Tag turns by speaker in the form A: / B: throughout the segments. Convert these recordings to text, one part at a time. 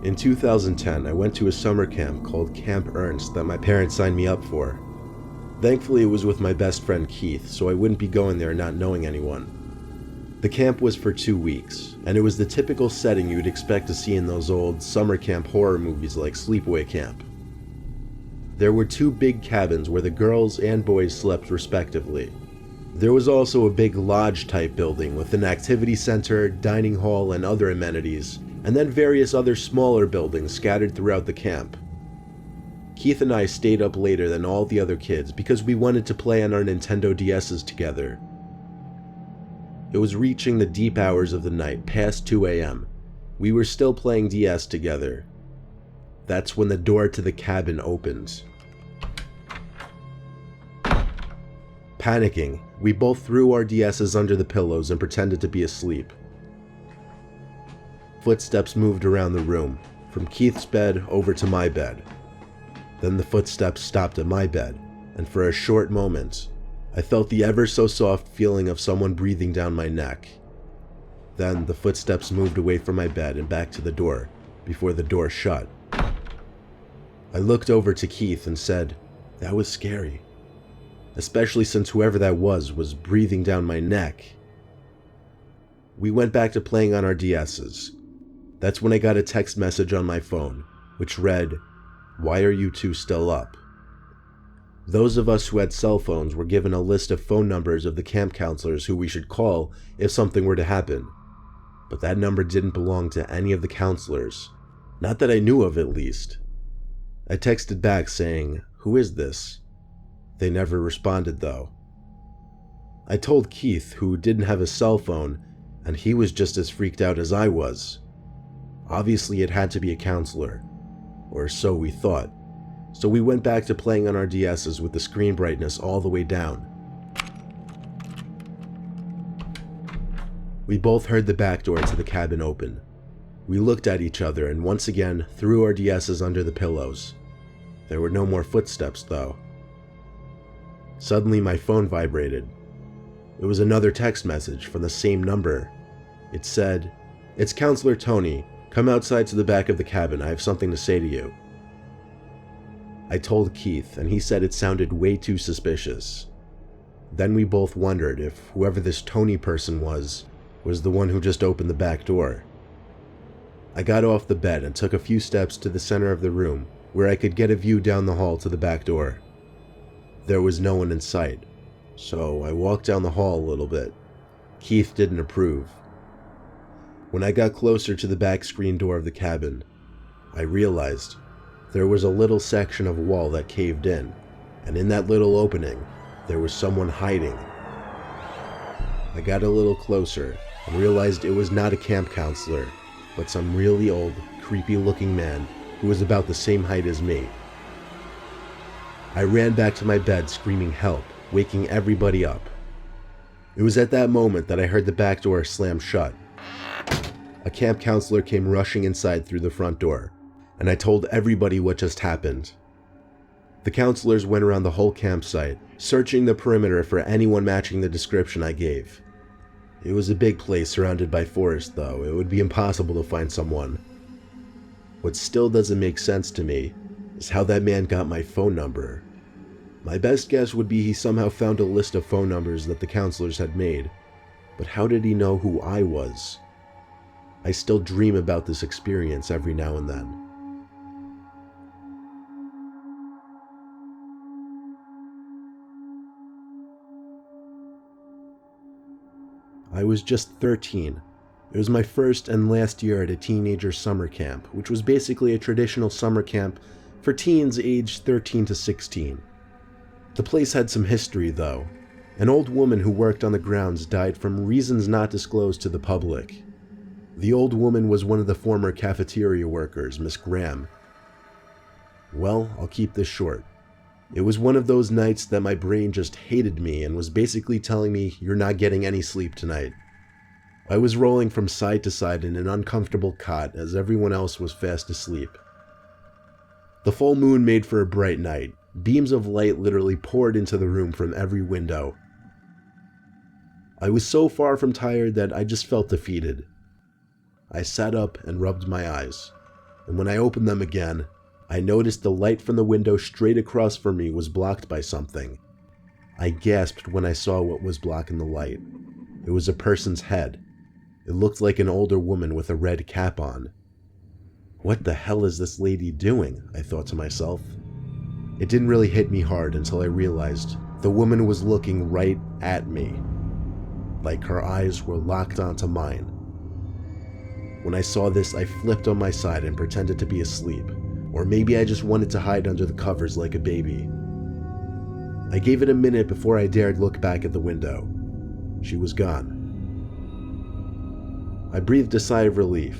A: In 2010, I went to a summer camp called Camp Ernst that my parents signed me up for. Thankfully, it was with my best friend Keith, so I wouldn't be going there not knowing anyone. The camp was for 2 weeks, and it was the typical setting you'd expect to see in those old summer camp horror movies like Sleepaway Camp. There were 2 big cabins where the girls and boys slept respectively. There was also a big lodge-type building with an activity center, dining hall, and other amenities, and then various other smaller buildings scattered throughout the camp. Keith and I stayed up later than all the other kids because we wanted to play on our Nintendo DS's together. It was reaching the deep hours of the night, past 2 a.m. We were still playing DS together. That's when the door to the cabin opened. Panicking, we both threw our DS's under the pillows and pretended to be asleep. Footsteps moved around the room, from Keith's bed over to my bed. Then the footsteps stopped at my bed, and for a short moment, I felt the ever-so-soft feeling of someone breathing down my neck. Then the footsteps moved away from my bed and back to the door, before the door shut. I looked over to Keith and said, "That was scary. Especially since whoever that was breathing down my neck." We went back to playing on our DS's. That's when I got a text message on my phone, which read, "Why are you two still up?" Those of us who had cell phones were given a list of phone numbers of the camp counselors who we should call if something were to happen. But that number didn't belong to any of the counselors. Not that I knew of, at least. I texted back saying, "Who is this?" They never responded, though. I told Keith, who didn't have a cell phone, and he was just as freaked out as I was. Obviously, it had to be a counselor. Or so we thought. So we went back to playing on our DS's with the screen brightness all the way down. We both heard the back door to the cabin open. We looked at each other and once again threw our DS's under the pillows. There were no more footsteps, though. Suddenly my phone vibrated. It was another text message from the same number. It said, "It's Counselor Tony. Come outside to the back of the cabin. I have something to say to you." I told Keith, and he said it sounded way too suspicious. Then we both wondered if whoever this Tony person was the one who just opened the back door. I got off the bed and took a few steps to the center of the room where I could get a view down the hall to the back door. There was no one in sight, so I walked down the hall a little bit. Keith didn't approve. When I got closer to the back screen door of the cabin, I realized there was a little section of wall that caved in, and in that little opening, there was someone hiding. I got a little closer and realized it was not a camp counselor, but some really old, creepy-looking man who was about the same height as me. I ran back to my bed screaming help, waking everybody up. It was at that moment that I heard the back door slam shut. A camp counselor came rushing inside through the front door, and I told everybody what just happened. The counselors went around the whole campsite, searching the perimeter for anyone matching the description I gave. It was a big place surrounded by forest, though. It would be impossible to find someone. What still doesn't make sense to me is how that man got my phone number. My best guess would be he somehow found a list of phone numbers that the counselors had made, but how did he know who I was? I still dream about this experience every now and then. I was just 13. It was my first and last year at a teenager summer camp, which was basically a traditional summer camp for teens aged 13 to 16. The place had some history, though. An old woman who worked on the grounds died from reasons not disclosed to the public. The old woman was one of the former cafeteria workers, Miss Graham. Well, I'll keep this short. It was one of those nights that my brain just hated me and was basically telling me, "You're not getting any sleep tonight." I was rolling from side to side in an uncomfortable cot as everyone else was fast asleep. The full moon made for a bright night. Beams of light literally poured into the room from every window. I was so far from tired that I just felt defeated. I sat up and rubbed my eyes. and when I opened them again, I noticed the light from the window straight across from me was blocked by something. I gasped when I saw what was blocking the light. It was a person's head. It looked like an older woman with a red cap on. What the hell is this lady doing? I thought to myself. It didn't really hit me hard until I realized the woman was looking right at me, like her eyes were locked onto mine. When I saw this, I flipped on my side and pretended to be asleep, or maybe I just wanted to hide under the covers like a baby. I gave it a minute before I dared look back at the window. She was gone. I breathed a sigh of relief.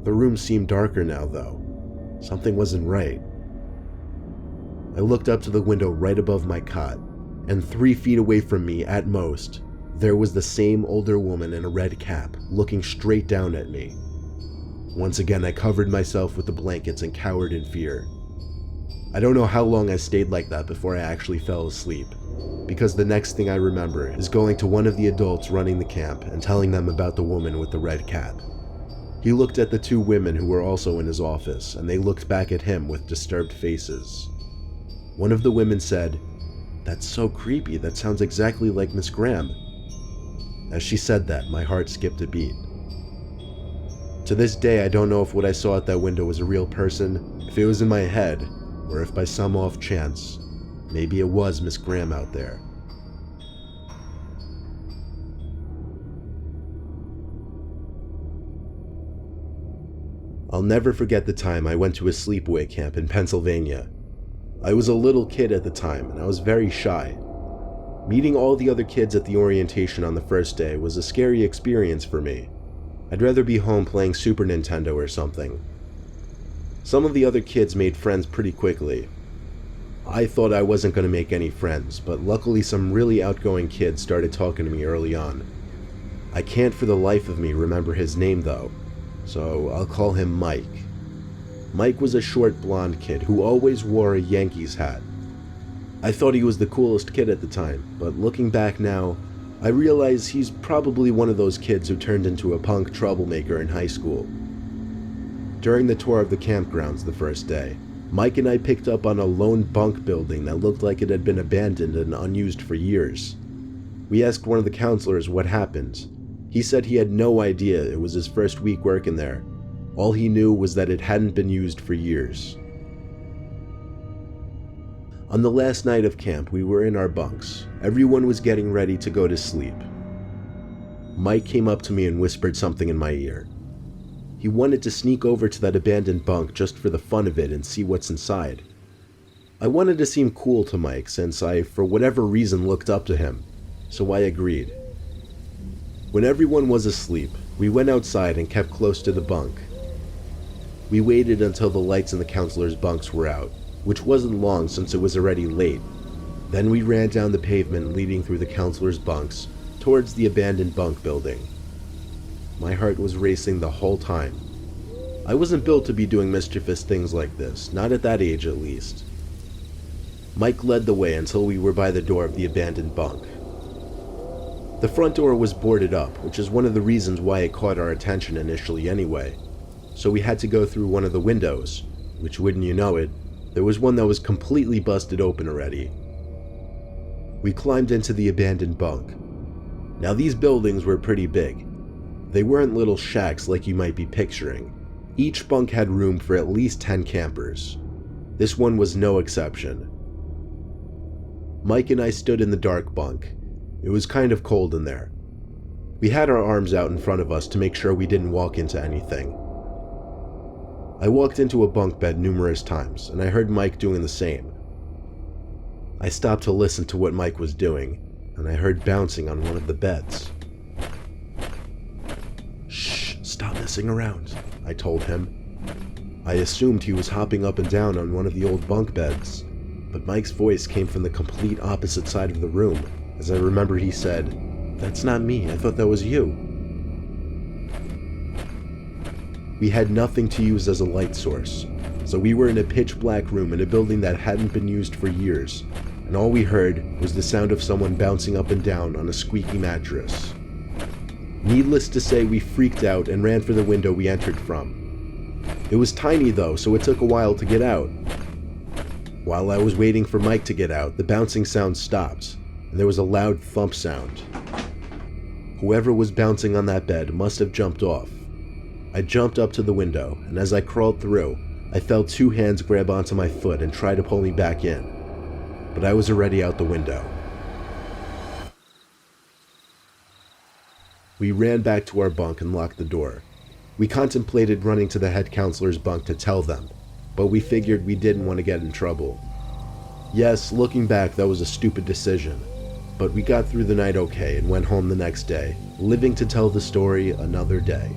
A: The room seemed darker now, though. Something wasn't right. I looked up to the window right above my cot, and 3 feet away from me, at most, there was the same older woman in a red cap, looking straight down at me. Once again, I covered myself with the blankets and cowered in fear. I don't know how long I stayed like that before I actually fell asleep, because the next thing I remember is going to one of the adults running the camp and telling them about the woman with the red cap. He looked at the 2 women who were also in his office, and they looked back at him with disturbed faces. One of the women said, "That's so creepy, that sounds exactly like Miss Graham." As she said that, my heart skipped a beat. To this day, I don't know if what I saw at that window was a real person, if it was in my head, or if by some off chance, maybe it was Miss Graham out there. I'll never forget the time I went to a sleepaway camp in Pennsylvania. I was a little kid at the time, and I was very shy. Meeting all the other kids at the orientation on the first day was a scary experience for me. I'd rather be home playing Super Nintendo or something. Some of the other kids made friends pretty quickly. I thought I wasn't going to make any friends, but luckily some really outgoing kids started talking to me early on. I can't for the life of me remember his name though, so I'll call him Mike. Mike was a short blonde kid who always wore a Yankees hat. I thought he was the coolest kid at the time, but looking back now, I realize he's probably one of those kids who turned into a punk troublemaker in high school. During the tour of the campgrounds the first day, Mike and I picked up on a lone bunk building that looked like it had been abandoned and unused for years. We asked one of the counselors what happened. He said he had no idea. It was his first week working there. All he knew was that it hadn't been used for years. On the last night of camp, we were in our bunks. Everyone was getting ready to go to sleep. Mike came up to me and whispered something in my ear. He wanted to sneak over to that abandoned bunk just for the fun of it and see what's inside. I wanted to seem cool to Mike since I, for whatever reason, looked up to him, so I agreed. When everyone was asleep, we went outside and kept close to the bunk. We waited until the lights in the counselors' bunks were out, which wasn't long since it was already late. Then we ran down the pavement leading through the counselors' bunks towards the abandoned bunk building. My heart was racing the whole time. I wasn't built to be doing mischievous things like this, not at that age at least. Mike led the way until we were by the door of the abandoned bunk. The front door was boarded up, which is one of the reasons why it caught our attention initially anyway. So we had to go through one of the windows, which, wouldn't you know it, there was one that was completely busted open already. We climbed into the abandoned bunk. Now these buildings were pretty big. They weren't little shacks like you might be picturing. Each bunk had room for at least 10 campers. This one was no exception. Mike and I stood in the dark bunk. It was kind of cold in there. We had our arms out in front of us to make sure we didn't walk into anything. I walked into a bunk bed numerous times, and I heard Mike doing the same. I stopped to listen to what Mike was doing, and I heard bouncing on one of the beds. "Shh, stop messing around," I told him. I assumed he was hopping up and down on one of the old bunk beds, but Mike's voice came from the complete opposite side of the room. As I remember, he said, "That's not me, I thought that was you." We had nothing to use as a light source, so we were in a pitch black room in a building that hadn't been used for years, and all we heard was the sound of someone bouncing up and down on a squeaky mattress. Needless to say, we freaked out and ran for the window we entered from. It was tiny though, so it took a while to get out. While I was waiting for Mike to get out, the bouncing sound stopped, and there was a loud thump sound. Whoever was bouncing on that bed must have jumped off. I jumped up to the window, and as I crawled through, I felt two hands grab onto my foot and try to pull me back in. But I was already out the window. We ran back to our bunk and locked the door. We contemplated running to the head counselor's bunk to tell them, but we figured we didn't want to get in trouble. Yes, looking back, that was a stupid decision, but we got through the night okay and went home the next day, living to tell the story another day.